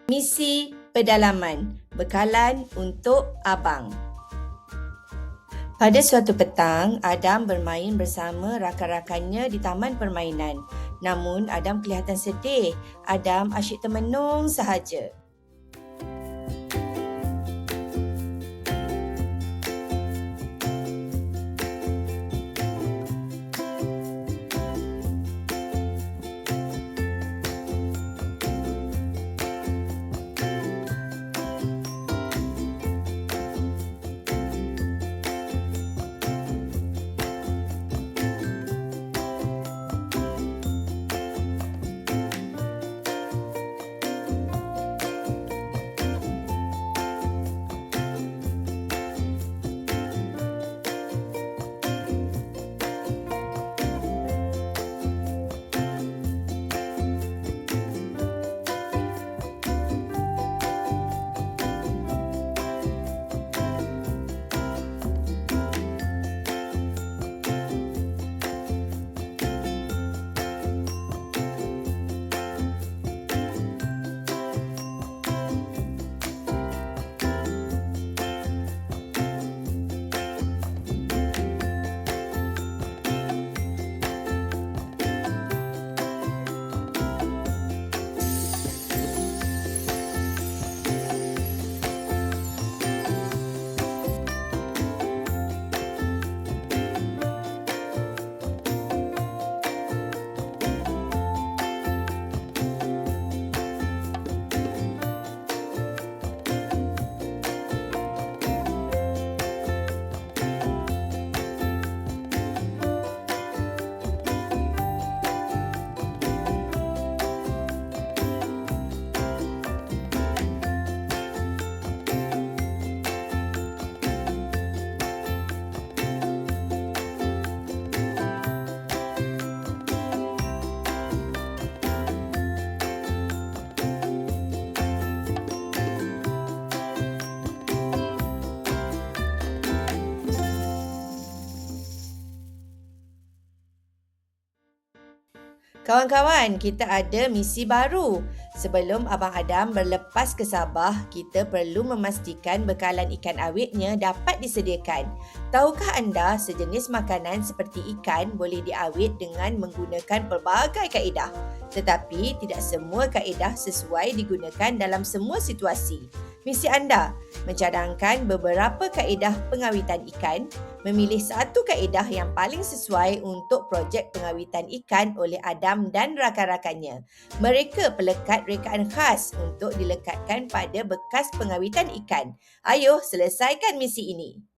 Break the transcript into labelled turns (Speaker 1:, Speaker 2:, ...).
Speaker 1: Misi pedalaman, bekalan untuk abang. Pada suatu petang, Adam bermain bersama rakan-rakannya di taman permainan. Namun, Adam kelihatan sedih. Adam asyik termenung sahaja. Kawan-kawan, kita ada misi baru. Sebelum Abang Adam berlepas ke Sabah, kita perlu memastikan bekalan ikan awetnya dapat disediakan. Tahukah anda sejenis makanan seperti ikan boleh diawet dengan menggunakan pelbagai kaedah? Tetapi tidak semua kaedah sesuai digunakan dalam semua situasi. Misi anda mencadangkan beberapa kaedah pengawitan ikan, memilih satu kaedah yang paling sesuai untuk projek pengawitan ikan oleh Adam dan rakan-rakannya. Mereka pelekat rekaan khas untuk dilekatkan pada bekas pengawitan ikan. Ayuh, selesaikan misi ini.